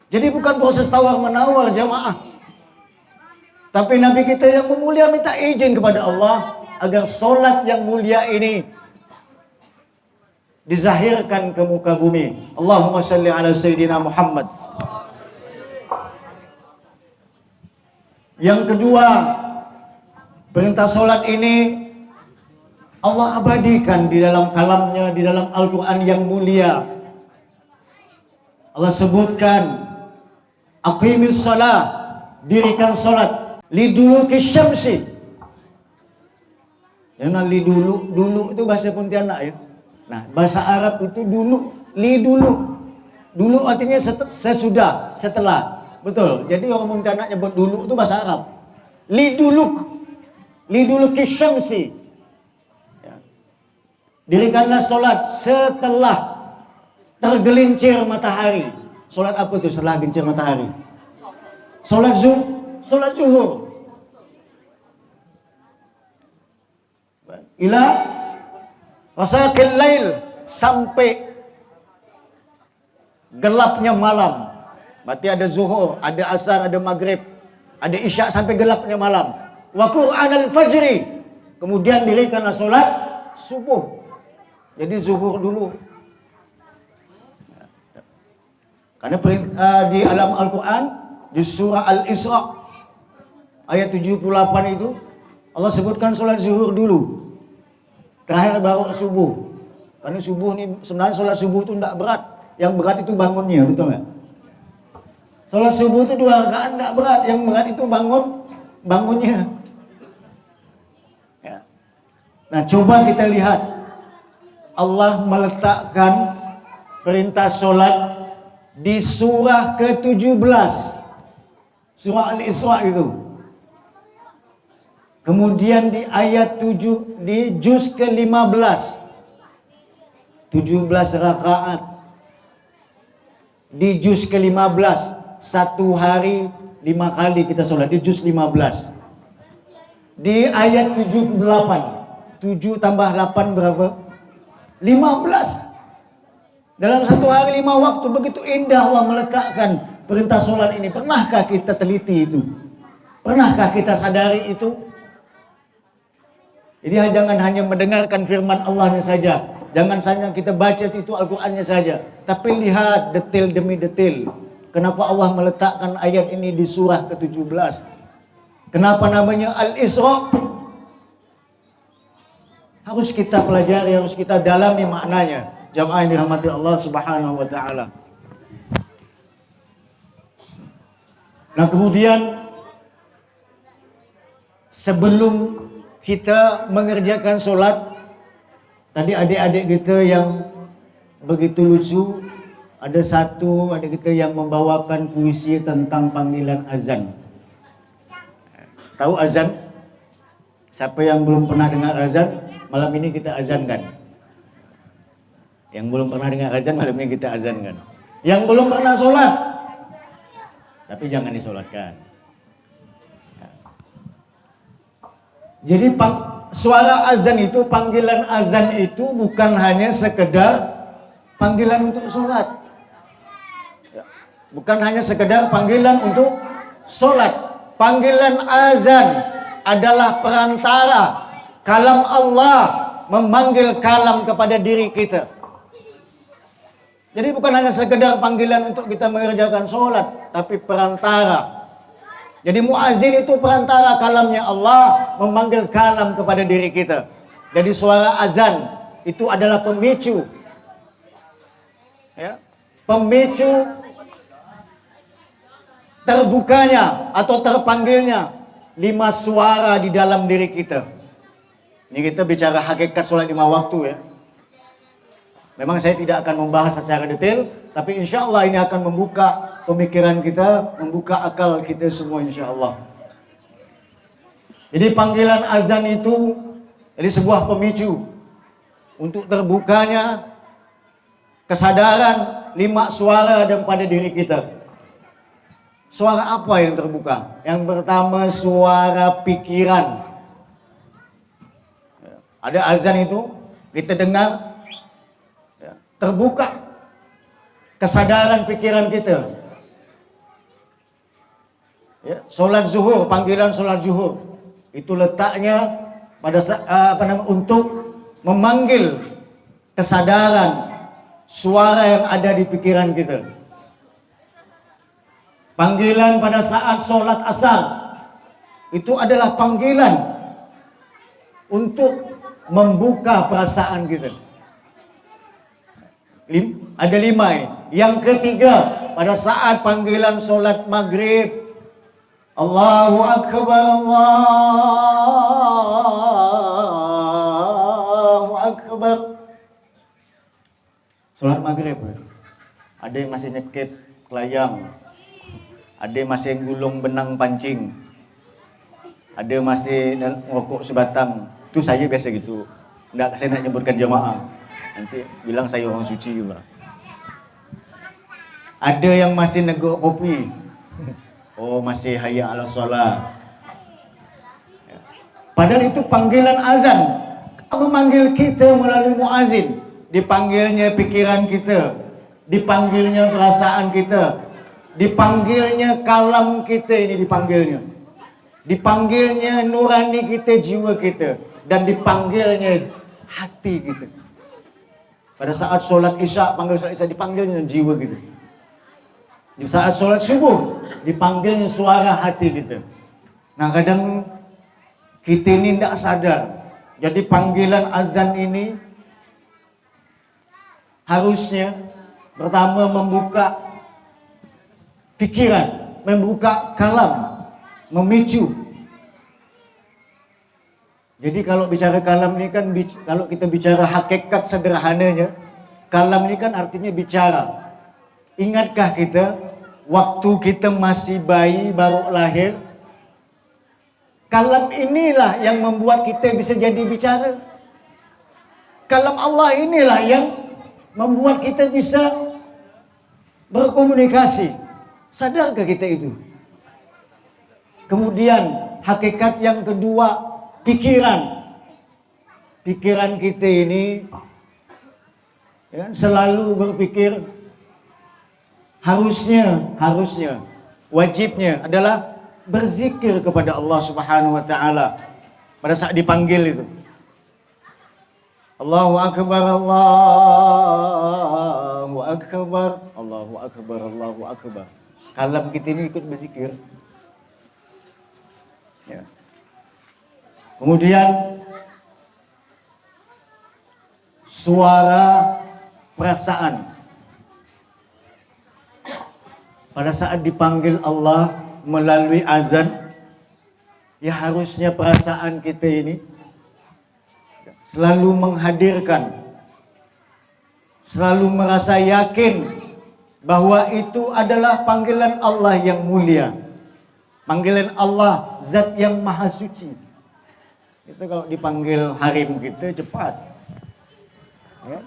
Jadi bukan proses tawar-menawar jamaah. Tapi Nabi kita yang mulia minta izin kepada Allah agar solat yang mulia ini dizahirkan ke muka bumi. Allahumma shalli ala Sayyidina Muhammad. Yang kedua, perintah solat ini Allah abadikan di dalam kalamnya, di dalam Al-Quran yang mulia. Allah sebutkan, aqimis salah, dirikan solat, liduluki syamsi. Yang dulu itu bahasa Pontianak ya. Nah, bahasa Arab itu dulu, lidulu. Dulu artinya sesudah, setelah. Betul. Jadi orang Pontianak nyebut dulu itu bahasa Arab. Liduluki syamsi. Dirikanlah solat setelah tergelincir matahari. Solat apa itu setelah gelincir matahari? Solat zuhur. Ila wasaqil lail, sampai gelapnya malam. Berarti ada zuhur, ada asar, ada maghrib, ada isya sampai gelapnya malam. Wa Qur'anal fajri. Kemudian dirikanlah solat subuh. Jadi zuhur dulu. Karena di alam Al-Quran, di surah Al-Isra, ayat 78 itu, Allah sebutkan solat zuhur dulu. Terakhir baru subuh. Karena subuh ini, sebenarnya solat subuh itu tidak berat. Yang berat itu bangunnya, betul nggak? Solat subuh itu 2 rakaat tidak berat. Yang berat itu bangunnya. Ya. Nah, coba kita lihat. Allah meletakkan perintah solat di surah ke-17. Surah Al-Isra itu. Kemudian di ayat 7, di juz ke-15. 17 rakaat. Di juz ke-15. 1 hari 5 kali kita solat. Di juz 15. Di ayat 78. 7 tambah 8 berapa? 15. Dalam 1 hari 5 waktu, begitu indah Allah meletakkan perintah solat ini. Pernahkah kita teliti itu? Pernahkah kita sadari itu? Jadi jangan hanya mendengarkan firman Allahnya saja. Jangan saja kita baca itu Al-Qurannya saja. Tapi lihat detail demi detail. Kenapa Allah meletakkan ayat ini di surah ke-17? Kenapa namanya Al-Isra? Harus kita pelajari, harus kita dalami maknanya. Jamaah yang dirahmati Allah Subhanahu wa taala. Nah, kemudian sebelum kita mengerjakan sholat, tadi adik-adik kita yang begitu lucu, ada satu adik kita yang membawakan puisi tentang panggilan azan. Tahu azan? Siapa yang belum pernah dengar azan, malam ini kita azankan. Yang belum pernah dengar azan, malam ini kita azankan. Yang belum pernah sholat, tapi jangan disolatkan. Jadi suara azan itu, panggilan azan itu bukan hanya sekedar panggilan untuk sholat. Bukan hanya sekedar panggilan untuk sholat. Panggilan azan adalah perantara kalam Allah memanggil kalam kepada diri kita. Jadi bukan hanya sekedar panggilan untuk kita mengerjakan sholat, tapi perantara. Jadi muazzin itu perantara kalamnya Allah memanggil kalam kepada diri kita. Jadi suara azan itu adalah pemicu. Ya, pemicu terbukanya atau terpanggilnya 5 suara di dalam diri kita. Ini kita bicara hakikat sholat 5 waktu ya. Memang saya tidak akan membahas secara detail, tapi insya Allah ini akan membuka pemikiran kita, membuka akal kita semua insya Allah. Jadi panggilan azan itu jadi sebuah pemicu untuk terbukanya kesadaran 5 suara ada pada diri kita. Suara apa yang terbuka? Yang pertama suara pikiran. Ada azan itu kita dengar, terbuka kesadaran pikiran kita. Ya, solat zuhur, panggilan solat zuhur itu letaknya pada untuk memanggil kesadaran suara yang ada di pikiran kita. Panggilan pada saat solat asar itu adalah panggilan untuk membuka perasaan kita. Ada 5 ini. Yang ketiga, pada saat panggilan solat maghrib, Allahu Akbar, Allahu Akbar. Solat maghrib, ada yang masih nyekip kelayang, ada yang masih gulung benang pancing, ada yang masih ngerokok sebatang. Itu saya biasa gitu. Saya nak nyebutkan jamaah. Nanti bilang saya orang suci juga. Ada yang masih neguk kopi. Oh, masih hayya ala sholat. Padahal itu panggilan azan. Memanggil kita melalui muazin. Dipanggilnya pikiran kita. Dipanggilnya perasaan kita. Dipanggilnya kalam kita ini dipanggilnya. Dipanggilnya nurani kita, jiwa kita. Dan dipanggilnya hati kita. Pada saat sholat isya, panggil sholat isya, dipanggilnya jiwa kita. Di saat sholat subuh, dipanggilnya suara hati kita. Nah, kadang kita ini tidak sadar. Jadi panggilan azan ini harusnya pertama membuka pikiran, membuka kalam, memicu. Jadi kalau bicara kalam ini kan, kalau kita bicara hakikat sederhananya, kalam ini kan artinya bicara. Ingatkah kita waktu kita masih bayi baru lahir, kalam inilah yang membuat kita bisa jadi bicara. Kalam Allah inilah yang membuat kita bisa berkomunikasi. Sadarkah kita itu? Kemudian hakikat yang kedua, pikiran. Pikiran kita ini ya, selalu berpikir. Harusnya, wajibnya adalah berzikir kepada Allah Subhanahu wa taala pada saat dipanggil itu. Allahu Akbar, Allahu Akbar, Allahu Akbar, Allahu Akbar. Kalam kita ini ikut berzikir. Ya. Kemudian suara perasaan. Pada saat dipanggil Allah melalui azan, ya harusnya perasaan kita ini selalu menghadirkan, selalu merasa yakin bahwa itu adalah panggilan Allah yang mulia. Panggilan Allah, zat yang maha suci. Itu kalau dipanggil harim kita cepat. Ya.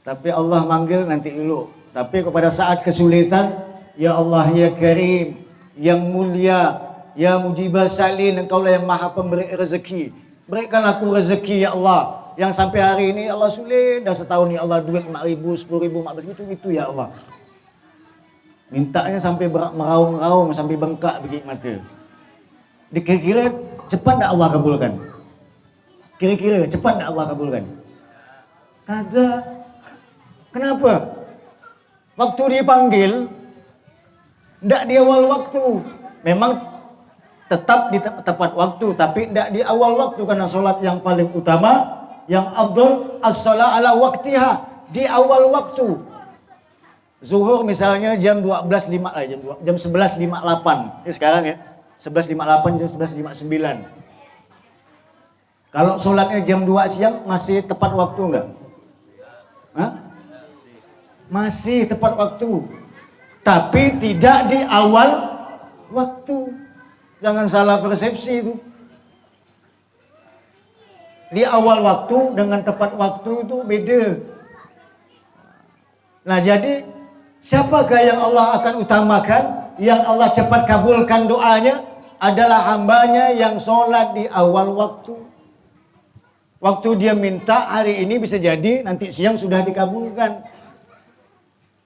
Tapi Allah manggil nanti dulu. Tapi kepada saat kesulitan, ya Allah ya Karim, yang mulia, ya Mujibah Salin, Engkaulah yang maha pemberi rezeki. Berikanlah aku rezeki ya Allah. Yang sampai hari ini Allah sulit, dah setahun ya Allah, duit 5.000, 10.000, 15.000, gitu ya Allah. Mintanya sampai meraung-raung, sampai bengkak biji mata. Dikira-kira cepat tak Allah kabulkan? Kira-kira cepat tak Allah kabulkan? Tak ada. Kenapa? Waktu dipanggil, tidak di awal waktu. Memang tetap di tepat waktu, tapi tidak di awal waktu. Karena sholat yang paling utama, yang afdal, as-sholat ala waktiha. Di awal waktu. Zuhur misalnya jam 12.05, jam 11.58. Ini sekarang ya, 11.58, jam 11.59. Kalau sholatnya jam 2 siang, masih tepat waktu enggak? Hah? Masih tepat waktu, tapi tidak di awal waktu. Jangan salah persepsi itu. Di awal waktu dengan tepat waktu itu beda. Nah jadi siapakah yang Allah akan utamakan, yang Allah cepat kabulkan doanya, adalah hambanya yang sholat di awal waktu. Waktu dia minta hari ini bisa jadi nanti siang sudah dikabulkan.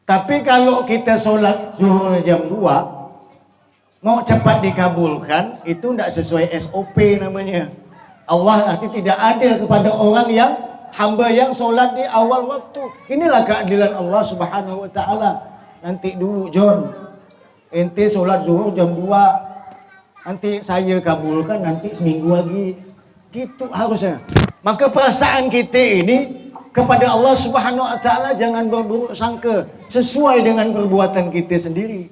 Tapi kalau kita sholat zuhur jam 2, mau cepat dikabulkan, itu tidak sesuai SOP namanya. Allah nanti tidak adil kepada orang yang hamba yang sholat di awal waktu. Inilah keadilan Allah Subhanahu wa taala. Nanti dulu John, ente sholat zuhur jam 2, nanti saya kabulkan nanti seminggu lagi. Gitu harusnya. Maka perasaan kita ini kepada Allah Subhanahu wa taala jangan berburuk sangka, sesuai dengan perbuatan kita sendiri.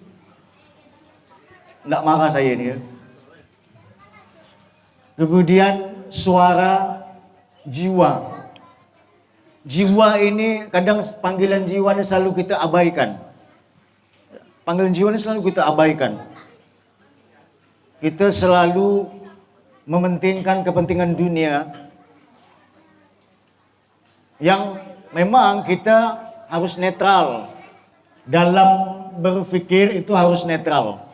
Tidak marah saya ini ya. Kemudian suara jiwa. Jiwa ini kadang panggilan jiwa ini selalu kita abaikan. Panggilan jiwa ini selalu kita abaikan. Kita selalu mementingkan kepentingan dunia yang memang kita harus netral. Dalam berpikir itu harus netral.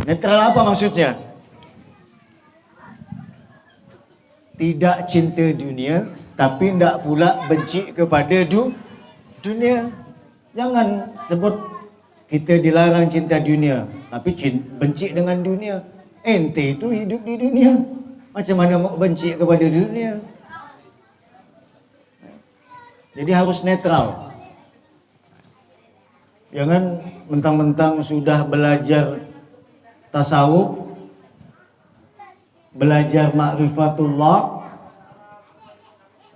Netral apa maksudnya? Tidak cinta dunia, tapi tidak pula benci kepada dunia. Jangan sebut kita dilarang cinta dunia, tapi benci dengan dunia. Ente itu hidup di dunia, macam mana mau benci kepada dunia? Jadi harus netral. Jangan mentang-mentang sudah belajar tasawuf, belajar ma'rifatullah,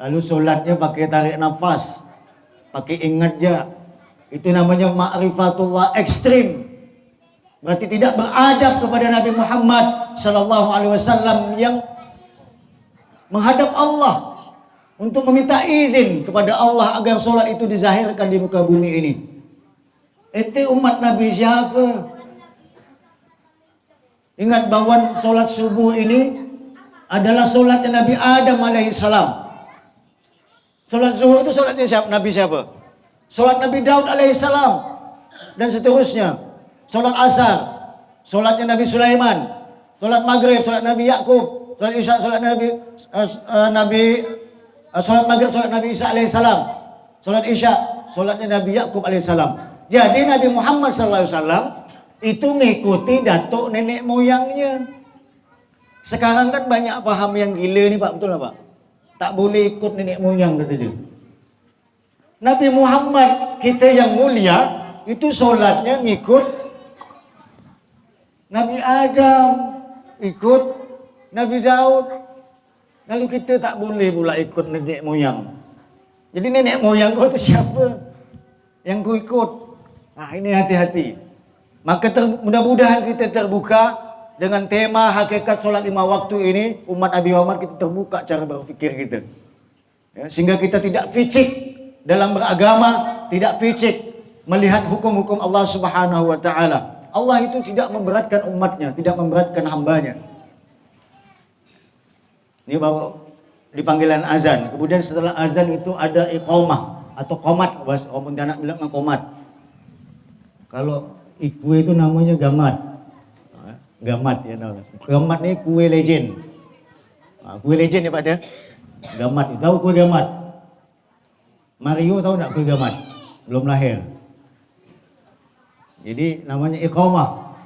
lalu solatnya pakai tarik nafas, pakai ingat je. Itu namanya ma'rifatullah ekstrim. Berarti tidak beradab kepada Nabi Muhammad sallallahu alaihi wasallam yang menghadap Allah untuk meminta izin kepada Allah agar solat itu dizahirkan di muka bumi ini. Ente umat Nabi siapa? Ingat bahwa solat subuh ini adalah solatnya Nabi Adam alaihissalam. Solat zuhur itu solatnya siapa? Nabi siapa? Solat Nabi Daud alaihissalam dan seterusnya. Solat asar, solatnya Nabi Sulaiman. Solat maghrib, solat Nabi Yakub. Solat isya, solat solat maghrib, solat Nabi Isa alaihissalam. Solat isya, solatnya Nabi Yakub alaihissalam. Jadi Nabi Muhammad sallallahu alaihi wasallam itu ngikuti datuk nenek moyangnya. Sekarang kan banyak paham yang gila nih Pak, betul nggak Pak? Tak boleh ikut nenek moyang kata dia. Nabi Muhammad kita yang mulia itu solatnya ngikut Nabi Adam, ikut Nabi Daud. Lalu kita tak boleh pula ikut nenek moyang. Jadi nenek moyang kau itu siapa? Yang kau ikut. Nah ini hati-hati. Maka mudah-mudahan kita terbuka dengan tema hakikat solat 5 waktu ini. Umat Nabi Muhammad kita terbuka cara berpikir kita. Ya, sehingga kita tidak ficik dalam beragama, tidak ficik melihat hukum-hukum Allah Subhanahu wa taala. Allah itu tidak memberatkan umatnya, tidak memberatkan hambanya. Ini baru di panggilan azan. Kemudian setelah azan itu ada iqamah atau qomat. Orang Pontianak bilang qomat. Kalau kue itu namanya gamat. Gamat ya tahu. Gamat ni kue legend. Kue legend ya Pak ya. Gamat, tahu kue gamat? Mario tahu tak kue gamat? Belum lahir. Jadi namanya iqamah.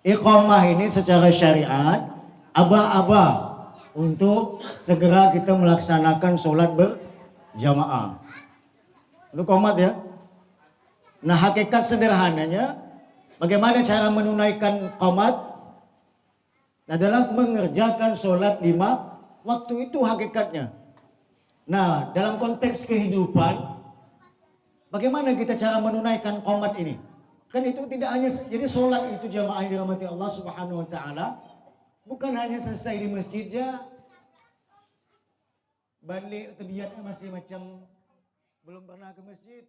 Iqamah ini secara syariat aba-aba untuk segera kita melaksanakan solat berjamaah. Itu qomat ya. Nah hakikat sederhananya bagaimana cara menunaikan qomat adalah mengerjakan solat 5 waktu, itu hakikatnya. Nah dalam konteks kehidupan bagaimana kita cara menunaikan qomat ini? Kan itu tidak hanya jadi solat itu jamaah yang dirahmati Allah Subhanahu wa taala bukan hanya selesai di masjid ya, balik terbiatnya masih macam belum pernah ke masjid.